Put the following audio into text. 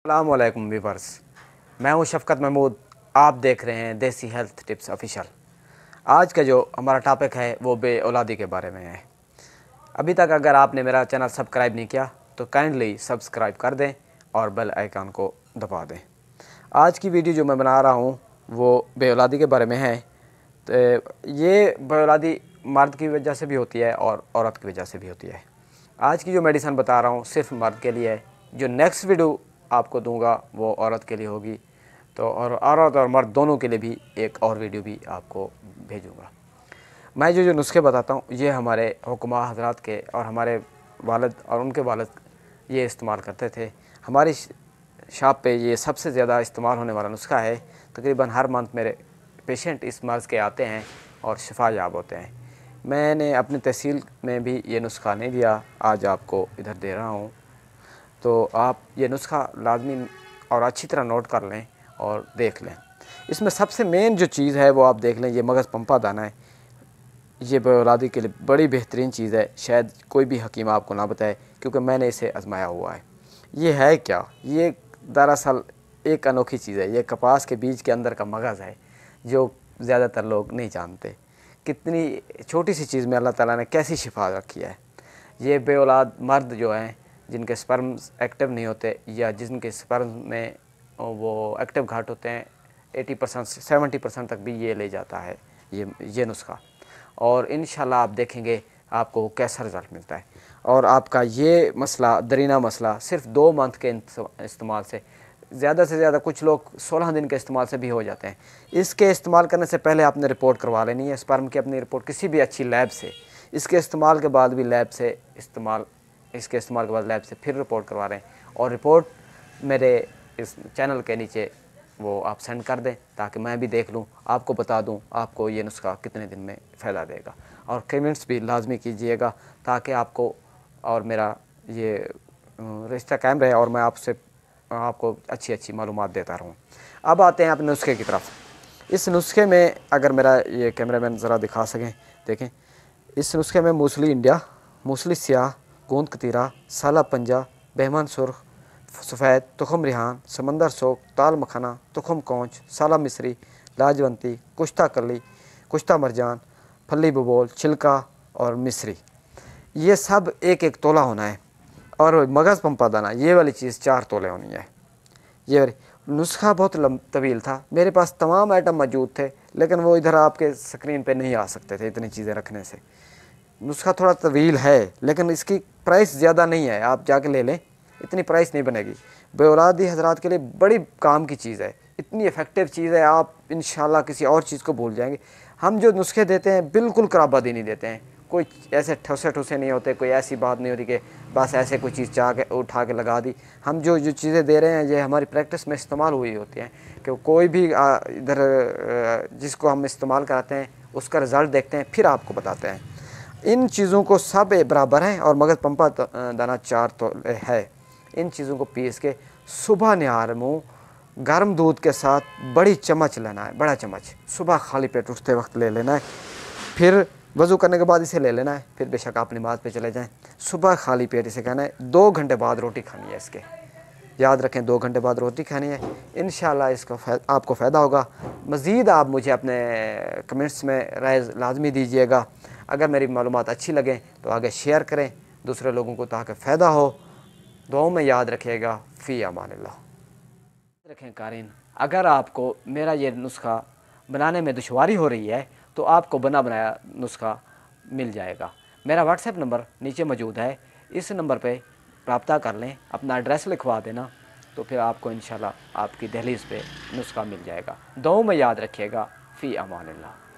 अस्सलाम वालेकुम व्यूअर्स, मैं हूं शफकत महमूद। आप देख रहे हैं देसी हेल्थ टिप्स ऑफिशियल। आज का जो हमारा टॉपिक है वो बे औलादी के बारे में है। अभी तक अगर आपने मेरा चैनल सब्सक्राइब नहीं किया तो काइंडली सब्सक्राइब कर दें और बेल आइकन को दबा दें। आज की वीडियो जो मैं बना रहा हूं वो बे औलादी के बारे में है। तो ये बे औलादी मर्द की वजह से भी होती है और औरत की वजह से भी होती है। आज की जो मेडिसिन बता रहा हूँ सिर्फ मर्द के लिए है। जो नेक्स्ट वीडियो आपको दूंगा वो औरत के लिए होगी। तो और औरत और मर्द दोनों के लिए भी एक और वीडियो भी आपको भेजूंगा। मैं जो नुस्खे बताता हूँ ये हमारे हुक्मा हजरात के और हमारे वालिद और उनके वालिद ये इस्तेमाल करते थे। हमारी शॉप पे ये सबसे ज़्यादा इस्तेमाल होने वाला नुस्खा है। तकरीबन हर मंथ मेरे पेशेंट इस मर्ज़ के आते हैं और शिफा याब होते हैं। मैंने अपनी तहसील में भी ये नुस्खा नहीं दिया, आज आपको इधर दे रहा हूँ। तो आप ये नुस्खा लाजमी और अच्छी तरह नोट कर लें और देख लें। इसमें सबसे मेन जो चीज़ है वो आप देख लें, ये मगज़ पंपा दाना है। ये बे औलादी के लिए बड़ी बेहतरीन चीज़ है, शायद कोई भी हकीम आपको ना बताए क्योंकि मैंने इसे आजमाया हुआ है। ये है क्या? ये दरअसल एक अनोखी चीज़ है। ये कपास के बीज के अंदर का मगज़ है जो ज़्यादातर लोग नहीं जानते। कितनी छोटी सी चीज़ में अल्लाह ताला ने कैसी शिफा रखी है। ये बे औलाद मर्द जो हैं जिनके स्पर्म्स एक्टिव नहीं होते या जिनके स्पर्म में वो एक्टिव घाट होते हैं 80% से 70% तक भी ये ले जाता है ये नुस्खा। और इंशाल्लाह आप देखेंगे आपको कैसा रिज़ल्ट मिलता है। और आपका ये मसला दरीना मसला सिर्फ 2 मंथ के इस्तेमाल से ज़्यादा कुछ लोग 16 दिन के इस्तेमाल से भी हो जाते हैं। इसके इस्तेमाल करने से पहले आपने रिपोर्ट करवा लेनी है, स्पर्म की अपनी रिपोर्ट किसी भी अच्छी लैब से। इसके इस्तेमाल के बाद भी लैब से इसके इस्तेमाल के बाद लैब से फिर रिपोर्ट करवा रहे हैं और रिपोर्ट मेरे इस चैनल के नीचे वो आप सेंड कर दें ताकि मैं भी देख लूँ, आपको बता दूँ आपको ये नुस्खा कितने दिन में फ़ायदा देगा। और कमेंट्स भी लाजमी कीजिएगा ताकि आपको और मेरा ये रिश्ता कायम रहे और मैं आपको अच्छी मालूमात देता रहूँ। अब आते हैं अपने नुस्खे की तरफ। इस नुस्खे में अगर मेरा ये कैमरामैन ज़रा दिखा सकें, देखें। इस नुस्खे में मूसली इंडिया, मूसली स्याह, गोंद कतीरा, साला पंजा, बेहमान सुर्ख, सफ़ेद, तुखम रिहान, समंदर सोख, ताल मखाना, तुखम कौंच, साला मिस्री, लाजवंती, कुश्ता कली, कुश्ता मरजान, फली बबोल, छिलका और मिस्री, ये सब 1-1 तोला होना है। और मगज़ पंपा दाना ये वाली चीज़ 4 तोले होनी है। ये वाली नुस्खा बहुत तवील था, मेरे पास तमाम आइटम मौजूद थे लेकिन वो इधर आपके स्क्रीन पे नहीं आ सकते थे इतनी चीज़ें रखने से। नुस्खा थोड़ा तवील है लेकिन इसकी प्राइस ज़्यादा नहीं है, आप जाके ले लें, इतनी प्राइस नहीं बनेगी। बे औलादी हजरात के लिए बड़ी काम की चीज़ है, इतनी इफ़ेक्टिव चीज़ है, आप इंशाल्लाह किसी और चीज़ को भूल जाएंगे। हम जो नुस्खे देते हैं बिल्कुल कराबादी नहीं देते हैं, कोई ऐसे ठुसे नहीं होते, कोई ऐसी बात नहीं होती कि बस ऐसे कोई चीज़ चाह के उठा के लगा दी। हम जो चीज़ें दे रहे हैं ये हमारी प्रैक्टिस में इस्तेमाल हुई होती हैं कि कोई भी इधर जिसको हम इस्तेमाल कराते हैं उसका रिज़ल्ट देखते हैं फिर आपको बताते हैं। इन चीज़ों को सब बराबर हैं और मगज़ पंपा दाना 4 तोले है। इन चीज़ों को पीस के सुबह निहार मुँह गर्म दूध के साथ बड़ी चम्मच लेना है, बड़ा चम्मच सुबह खाली पेट उठते वक्त ले लेना है। फिर वज़ू करने के बाद इसे ले लेना है। फिर बेशक आप नमाज पे चले जाएं, सुबह खाली पेट इसे कहना है। 2 घंटे बाद रोटी खानी है इसके, याद रखें 2 घंटे बाद रोटी खानी है। इंशाल्लाह इसका आपको फ़ायदा होगा। मज़ीद आप मुझे अपने कमेंट्स में राय लाजमी दीजिएगा। अगर मेरी मालूमात अच्छी लगें तो आगे शेयर करें दूसरे लोगों को ताकि फ़ायदा हो। दुआओं में याद रखिएगा। फ़ी अमानिल्लाह। रखें कारीन, अगर आपको मेरा ये नुस्खा बनाने में दुश्वारी हो रही है तो आपको बना बनाया नुस्खा मिल जाएगा। मेरा व्हाट्सएप नंबर नीचे मौजूद है, इस नंबर पे रब्ता कर लें, अपना एड्रेस लिखवा देना तो फिर आपको इंशाल्लाह आपकी दहलीज़ पे नुस्खा मिल जाएगा। दुआओं में याद रखिएगा। फ़ी अमानिल्लाह।